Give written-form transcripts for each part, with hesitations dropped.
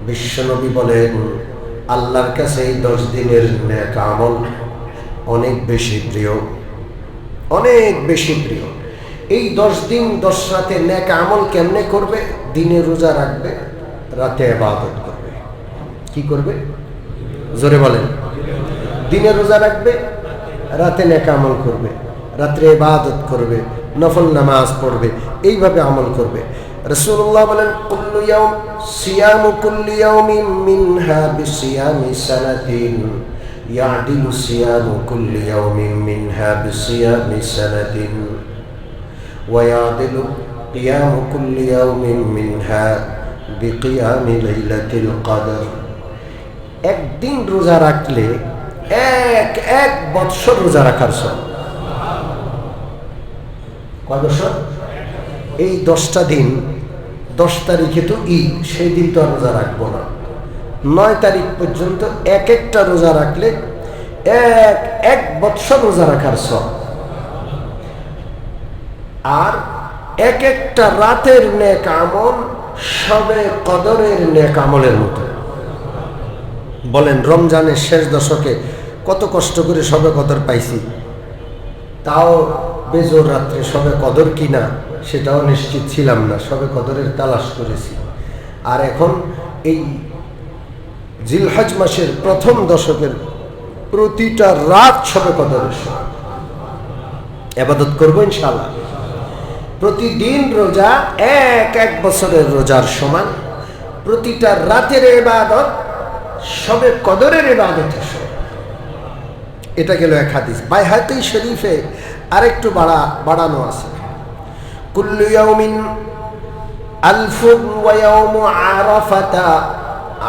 বিশ্বনবী বলেন, আল্লাহর কাছে এই 10 দিনের নেক আমল অনেক বেশি প্রিয়, অনেক বেশি প্রিয়। এই 10 দিন 10 রাতে নেক আমল কেমনে করবে? দিনে রোজা রাখবে, রাতে ইবাদত করবে। কি করবে? জোরে বলেন। দিনে রোজা রাখবে, রাতে নেক আমল করবে, রাত্রে ইবাদত করবে, নফল নামাজ পড়বে, এইভাবে আমল করবে। রাসূলুল্লাহ বলেন, কুল্লু ইয়াউম সিয়ামু কুল্লি ইয়াউমিন মিনহা বিসিয়ামি সানাতিন ইয়াদিলু সিয়ামু কুল্লি ইয়াউমিন মিনহা বিসিয়ামি সানাতিন ওয়া ইয়াদিলু কিয়ামু কুল্লি ইয়াউমিন মিনহা বিকিয়ামি লাইলাতিল কদর। একদিন রোজা রাখলে এক বৎসর রোজা রাখার সব। কয় বছর? এই 10টা দিন, 10 তারিখে তো ঈদ, সেই দিন তো আর রোজা রাখবো না। 9 তারিখ পর্যন্ত এক একটা রোজা রাখলে এক বৎসর রোজা রাখার সব। আর এক একটা রাতের নেক আমল সবে কদরের নেক আমলের মতো। বলেন, রমজানের শেষ দশকে কত কষ্ট করে সবে কদর পাইছি, তাও বেজোর রাত্রে সবে কদর কিনা সেটাও নিশ্চিত ছিলাম না, সবে কদরের তালাশ করেছি। আর এখন এই জিলহজ মাসের প্রথম দশকের প্রতিটা রাত সবে কদরের সময় ইবাদত করবো ইনশাআল্লাহ। প্রতিদিন রোজা এক বছরের রোজার সমান, প্রতিটা রাতের ইবাদত সবে কদরের ইবাদতের সমান। এটা গেল এক হাদিস। বাইহাকি শরীফে আরেকটু বাড়ানো আছে, কুল্লু ইয়াউমিন আলফুন ওয়া ইয়াউমু আরাফাতা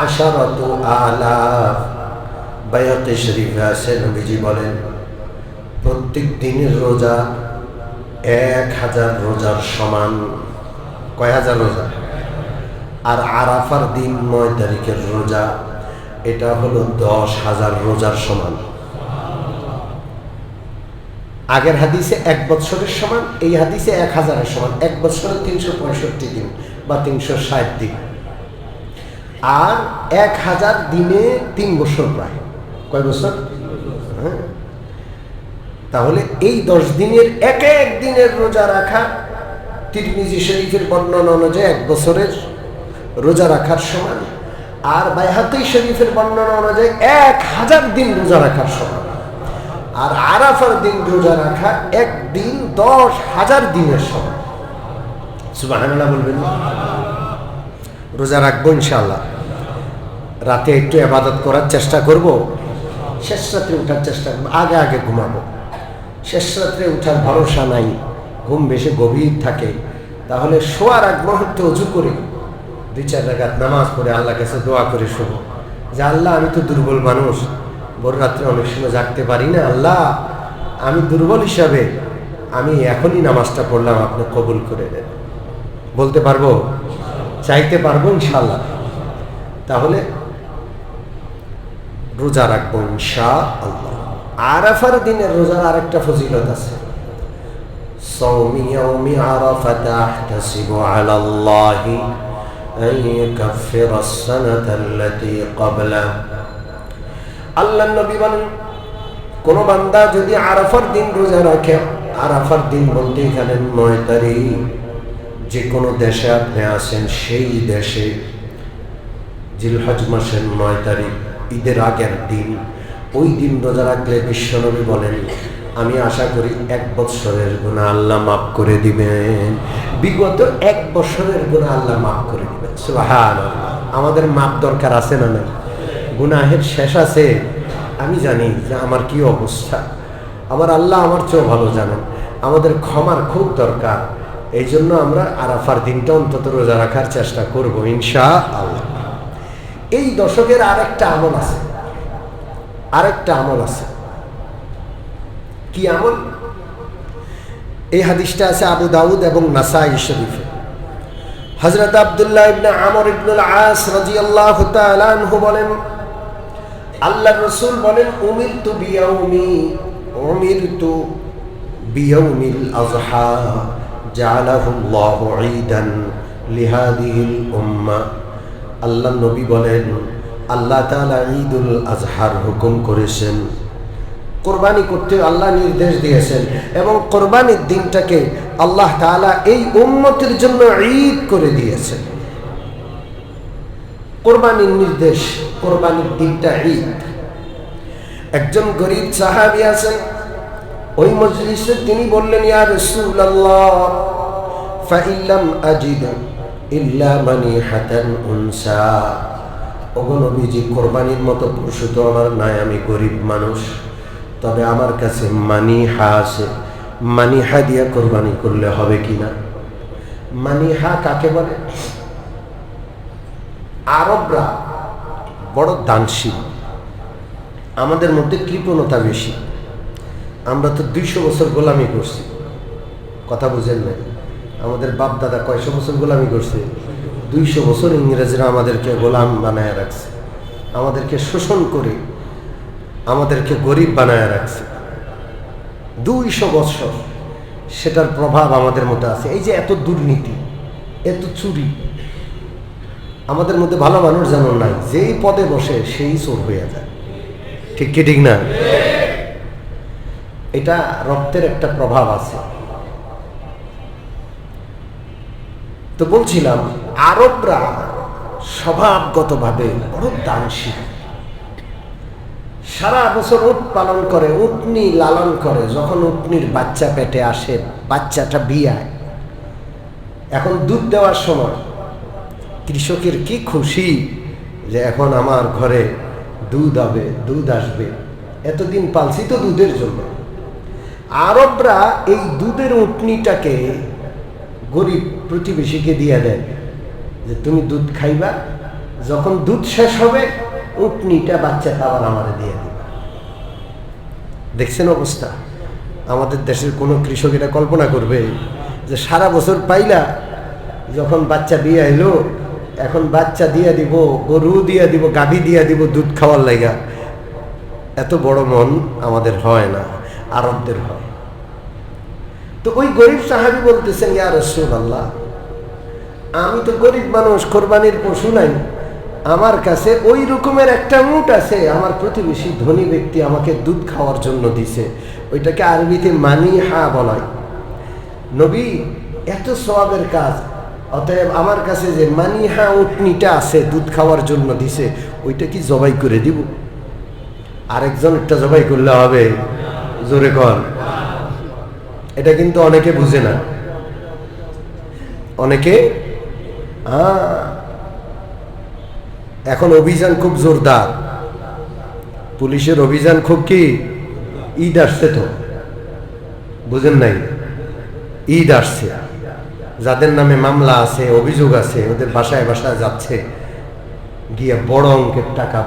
আশারাতু আলাফ। বাইহাকি শরীফে আছে, নবীজি বলেন, প্রত্যেক দিনের রোজা 1000 রোজার সমান। কয় হাজার রোজা? আর আরাফার দিন 9 তারিখের রোজা, এটা হলো 10,000 রোজার সমান। আগের হাদিসে 1 বছরের সমান, এই হাদিসে 1000-এর সমান। 1 বছরে 365 দিন বা 360 দিন, আর 1000 দিনে 3 বছর প্রায়। কয় বছর? হ্যাঁ। তাহলে এই 10 দিনের এক দিনের রোজা রাখা তিরমিজি শরীফের বর্ণনা অনুযায়ী 1 বছরের রোজা রাখার সমান, আর বাইহাকি শরীফের বর্ণনা অনুযায়ী 1000 দিন রোজা রাখার সমান। আর আরাফার দিন রোজা রাখা একদিন 10,000 দিনের সমান। সুবহানাল্লাহ বলবেন। রোজা রাখবো ইনশাআল্লাহ। রাতে একটু ইবাদত করার চেষ্টা করব, শেষ রাত্রে উঠার চেষ্টা করবো। আগে ঘুমাবো, শেষ রাত্রে উঠার ভরসা নাই, ঘুম বেশি গভীর থাকে। তাহলে শোয়ার আগ মুহূর্তে ওযু করে 2-4 রাকাত নামাজ পড়ে আল্লাহর কাছে দোয়া করে শোবো যে, আল্লাহ আমি তো দুর্বল মানুষ, ভোর রাত্রে অনেক সময় জাগতে পারি না, আল্লাহ আমি দুর্বল হিসাবে আমি এখনই নামাজটা পড়লাম, আপনি কবুল করে দেন। বলতে পারবো, চাইতে পারবো ইনশাআল্লাহ। তাহলে রোজা রাখবো ইনশাআল্লাহ। আরাফার দিনের রোজার আরেকটা ফজিলত আছে, সাওমি ইয়াউমি আরাফাতা আহতাসিবু আলাল্লাহি আন ইউকাফিরা আস-সানাতা আল্লাতী ক্বাবলা। আল্লাহর নবী বলেন, কোন বান্দা যদি আরাফার দিন রোজা রাখে, আরাফার দিন বলতে এখানে 9 তারিখ, যে কোনো দেশে আপনি আছেন সেই দেশে জিলহজ মাসের 9 তারিখ ঈদের আগের দিন, ওই দিন রোজা রাখলে বিশ্বনবী বলেন, আমি আশা করি 1 বছরের গুনাহ আল্লাহ মাফ করে দিবেন। বিগত 1 বছরের গুনাহ আল্লাহ মাফ করে দিবেন। সুবহানাল্লাহ। আমাদের মাপ দরকার আছে না নাই? গুনাহের শেষ আছে। আমি জানি যে আমার কি অবস্থা, আমার আল্লাহ আমার চেয়েও ভালো জানেন। আমাদের ক্ষমার খুব দরকার। এই জন্য আমরা আরাফার দিনটা অন্তত রোজা রাখার চেষ্টা করব ইনশাআল্লাহ। এই দশকের আরেকটা আমল আছে, কি আমল? এই হাদিসটা আছে আবু দাউদ এবং নাসাই শরীফে। হযরত আব্দুল্লাহ ইবনে আমর ইবনে আল-আস রাদিয়াল্লাহু তাআলা আনহু বলেন, আল্লাহর রাসূল বলেন, উমিরতু বিয়াউমিল আযহা জাআলাহু আল্লাহু ঈদান লিহাদিহিল উম্মাহ আল্লাহ নবী বলেন, আল্লাহ তাআলা ঈদুল আজহার হুকুম করেছেন, কোরবানি করতে আল্লাহ নির্দেশ দিয়েছেন, এবং কোরবানির দিনটাকে আল্লাহ তাআলা এই উম্মতের জন্য ঈদ করে দিয়েছেন। কোরবানির নির্দেশ, কোরবানির দিনটা ঈদ। একজন গরীব সাহাবী আছেন ওই মজলিসে, তিনি বললেন, ইয়া রাসূলুল্লাহ ফাইল্লাম আজিদ ইল্লা মানিহাতান উনসা, ওগো নবীজি, কোরবানির মতো পশু তো আমার নাই, আমি গরিব মানুষ, তবে আমার কাছে মানিহা আছে, মানিহা দিয়া কোরবানি করলে হবে কিনা? মানিহা কাকে বলে? আরবরা বড় দানশীল, আমাদের মধ্যে কৃপণতা বেশি। আমরা তো 200 বছর গোলামি করছি, কথা বুঝেন না? আমাদের বাপ দাদা কয়শো বছর গোলামি করছে? 200 বছর ইংরেজরা আমাদেরকে গোলাম বানায় রাখছে, আমাদেরকে শোষণ করে আমাদেরকে গরিব বানায় রাখছে 200 বছর। সেটার প্রভাব আমাদের মধ্যে আছে। এই যে এত দুর্নীতি, এত চুরি, আমাদের মধ্যে ভালো মানুষ যেন নাই, যেই পদে বসে সেই চোর হয়ে যায়। ঠিক কি ঠিক না? এটা রক্তের একটা প্রভাব আছে। তো বলছিলাম, আরবরা স্বভাবগতভাবে বড় দানশীল, সারা বছর উট পালন করে, উটনি লালন করে। যখন উটনির বাচ্চা পেটে আসে, বাচ্চাটা বিয়ায়, এখন দুধ দেওয়ার সময় কৃষকের কি খুশি যে এখন আমার ঘরে দুধ হবে, দুধ আসবে, এতদিন পালছি তো দুধের জন্য। আরবরা এই দুধের উটনিটাকে গরিব প্রতিবেশীকে দিয়ে দেয় যে তুমি দুধ খাইবা, যখন দুধ শেষ হবে উটনিটা বাচ্চাটা আবার আমারে দিয়ে দিবা। দেখছেন অবস্থা? আমাদের দেশের কোনো কৃষক এটা কল্পনা করবে যে সারা বছর পাইলা, যখন বাচ্চা দিয়ে এলো এখন বাচ্চা দিয়ে দিব, গরু দিয়ে দিব, গাভী দিয়ে দিব দুধ খাওয়ার লাইগা? এত বড় মন আমাদের হয় না, আরবদের হয়। তো ওই গরিব সাহাবী বলতেছেন, ইয়া রাসূলুল্লাহ, আমি তো গরিব মানুষ, কোরবানির পশু নাই, আমার কাছে ওই রকমের একটা উট আছে, আমার প্রতিবেশী ধনী ব্যক্তি আমাকে দুধ খাওয়ার জন্য দিছে, ওইটাকে আরবিতে মানিহা বলায়। নবী, এত সওয়াবের কাজ, অতএব আমার কাছে যে মানিহা উটনিটা আছে দুধ খাওয়ার জন্য দিছে, ওইটা কি জবাই করে দিব? আরেকজন একটা জবাই করলে হবে? জোরে কর। এটা কিন্তু অনেকে বুঝে না, অনেকে এখন অভিযান খুব জোরদার, পুলিশের অভিযান খুব, কি ঈদ আসছে তো, বুঝেন নাই? ঈদ আসছে, যাদের নামে মামলা আছে, অভিযোগ আছে, ওদের বাসায় বাসায় যাচ্ছে, গিয়ে বড় অঙ্কের টাকা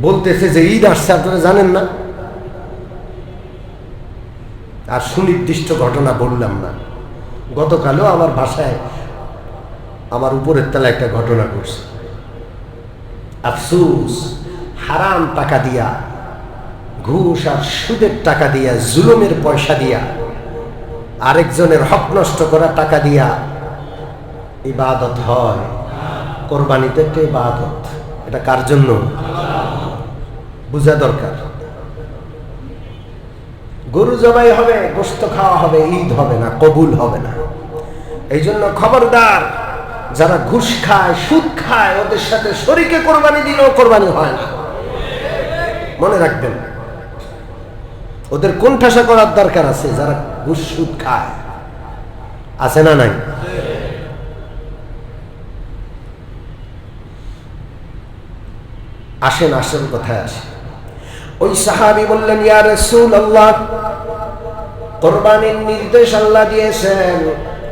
বলতেছে যে ঈদ আসছে, আপনারা জানেন না? আর সুনির্দিষ্ট ঘটনা বললাম না, গতকালও আমার বাসায় আমার উপরের তলায় একটা ঘটনা ঘটছে। আফসোস, হারাম টাকা দিয়া, ঘুষ আর সুদের টাকা দিয়া, জুলুমের পয়সা দিয়া, আরেকজনের হক নষ্ট করা টাকা দিয়া ইবাদত হয়। কোরবানিতে একটা ইবাদত, এটা কার জন্য বোঝা দরকার। গরু জবাই হবে, গোশত খাওয়া হবে, ঈদ হবে না, কবুল হবে না। এই জন্য খবরদার, যারা ঘুষ খায়, সুদ খায়, ওদের সাথে শরীকে কোরবানি দিলেও কোরবানি হয় না। মনে রাখবেন, ওদের কোণঠাসা করার দরকার আছে। যারা ঘুষ সুদ খায়, আছে না নাই? আসেন আসেন কোথায় আসে। ওই সাহাবী বললেন, ইয়া রাসূলুল্লাহ, কোরবানির নির্দেশ আল্লাহ দিয়েছেন,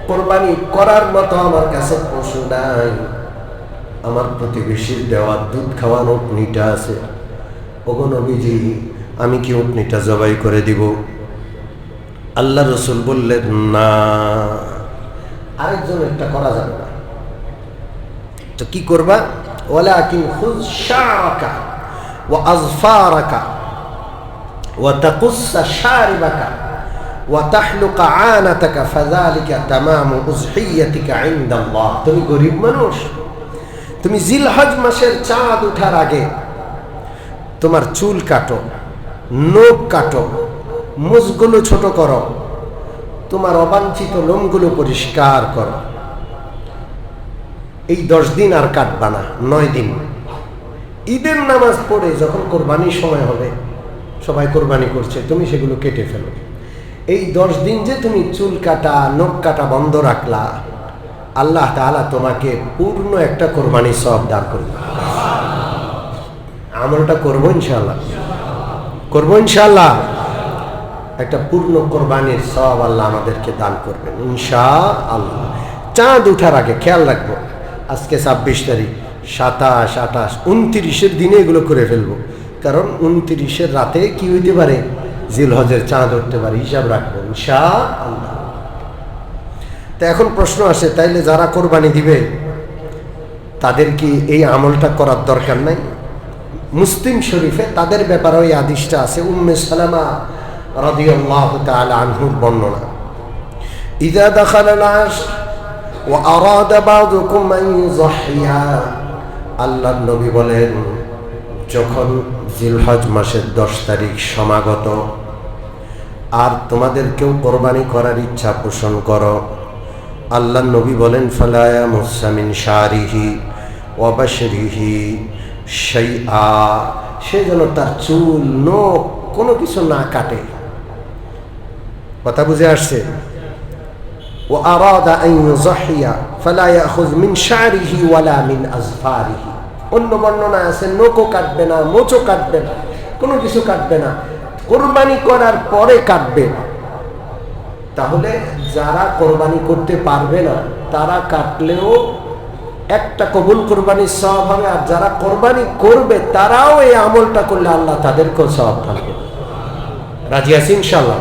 কোরবানি করার মতো আমার কাছে পশু নাই, আমার প্রতিবেশীর দেওয়া দুধ খাওয়ানো উটনিটা আছে। ওগো নবীজি, আমি কি উটনিটা জবাই করে দিব? আল্লাহ রাসূল বললেন, না, আরেকজন একটা করা যাবে না। তো কি করবা? ওয়ালাকিন খুয শারাকা ওয়া আযফারাকা ওয়া তাকুসসা শারিবাকা ওয়া তাহলুকা আনাতাকা ফাযালিকা তামামু উযহিয়াতিকা ইনদাল্লাহ। তুমি গরিব মানুষ, তুমি জিলহজ মাসের চাঁদ ওঠার আগে তোমার চুল কাটো, নখ কাটো, মুছগুলো ছোট করো, তোমার অবাঞ্ছিত লোমগুলো পরিষ্কার করো। এই 10 দিন আর কাটবা না, 9 দিন। ঈদের নামাজ পড়ে যখন কোরবানির সময় হবে, সবাই কোরবানি করছে, তুমি সেগুলো কেটে ফেলো। এই 10 দিন যে তুমি চুল কাটা, নখ কাটা বন্ধ রাখলা, আল্লাহ তাআলা তোমাকে পূর্ণ একটা কোরবানির সওয়াব দান করবে। আমলটা করবো ইনশাআল্লাহ, করবো ইনশাআল্লাহ। একটা পূর্ণ কোরবানির সওয়াব আল্লাহ আমাদেরকে দান করবেন ইনশাআল্লাহ। চাঁদ উঠার আগে খেয়াল রাখবো, আজকে 26 তারিখ, 27, 28, 29-এর দিনে এগুলো করে ফেলবো, কারণ 29-এর রাতে কি হইতে পারে, জিলহজের চাঁদ উঠতে পারে, হিসাব রাখবো ইনশাআল্লাহ। তা এখন প্রশ্ন আসে, তাইলে যারা কোরবানি দিবে তাদের কি এই আমলটা করার দরকার নাই? মুসলিম শরীফে তাদের ব্যাপারে ওই হাদিসটা আছে, উম্মে সালামা রাদিয়াল্লাহু তাআলা আনহুর বর্ণনা। ইযা দাখালাল আশর ওয়া আরাদা বা'দুকুম আন ইউযহিয়া, আল্লাহর নবী বলেন, যখন জিলহজ মাসের 10 তারিখ সমাগত আর তোমাদের কেউ কোরবানি করার ইচ্ছা পোষণ করো, আল্লাহর নবী বলেন, ফালা ইয়ামুসসা মিন শারিহি ওয়া বাশরিহি শাইআ, সে যেন তার চুল, নখ কোনো কিছু না কাটে। কথা বুঝে আসছে? ওয়া আরাদা আন ইউযহিয়া ফালা ইয়াখুয মিন শারিহি ওয়ালা মিন আযফারিহি। অন্য বর্ণনা আছে নখও কাটবে না, মোচও কাটবে না, কোনো কিছু কাটবে না, কোরবানি করার পরে কাটবে। তাহলে যারা কোরবানি করতে পারবে না তারা কাটলেও একটা কবুল কোরবানির সওয়াব হবে, আর যারা কোরবানি করবে তারাও এই আমলটা করলে আল্লাহ তাদেরকেও সওয়াব দান করবে। রাজি আছি ইনশাআল্লাহ?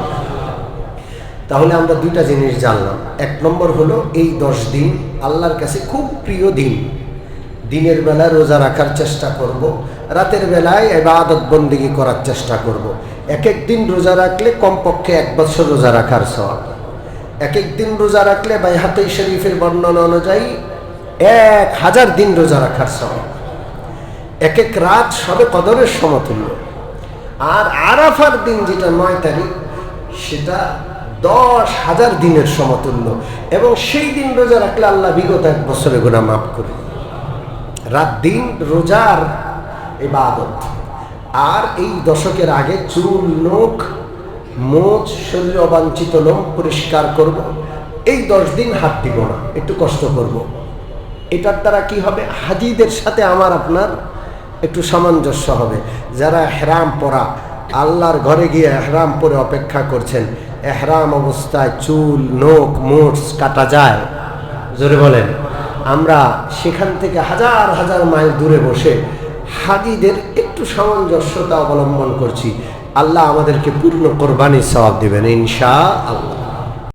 তাহলে আমরা দুইটা জিনিস জানলাম। 1 নম্বর হলো এই 10 দিন আল্লাহর কাছে খুব প্রিয় দিন। দিনের বেলায় রোজা রাখার চেষ্টা করব, রাতের বেলায় ইবাদত বন্দেগী করার চেষ্টা করব। এক এক দিন রোজা রাখলে কমপক্ষে 1 বছর রোজা রাখার সওয়াব। এক এক দিন রোজা রাখলে বাইহাকি শরীফের বর্ণনা অনুযায়ী 1000 দিন রোজা রাখার সওয়াব। এক এক রাত সবে কদরের সমতুল্য। আর আরাফার দিন যেটা 9 তারিখ, সেটা 10,000 দিনের সমতুল্য। এবং সেই দিন রোজা রাখলে আল্লাহ বিগত 1 বছরের গুনাহ মাফ করে। রাত দিন রোজার ইবাদত। আর এই দশকের আগে চুল, নখ, মোচ, শরীর অবাঞ্ছিত লোম পরিষ্কার করব। এই 10 দিন হাত দিব না, একটু কষ্ট করব। এটার দ্বারা কি হবে, হাজিদের সাথে আমার আপনার একটু সামঞ্জস্য হবে। যারা এহরাম পরা, আল্লাহর ঘরে গিয়ে এহরাম পরে অপেক্ষা করছেন, এহরাম অবস্থায় চুল, নখ, মোচ কাটা যায়? জোরে বলেন। আমরা সেখান থেকে হাজার হাজার মাইল দূরে বসে হাজিদের একটু সামঞ্জস্যতা অবলম্বন করছি। আল্লাহ আমাদেরকে পূর্ণ কোরবানির সওয়াব দিবেন ইনশাআল্লাহ।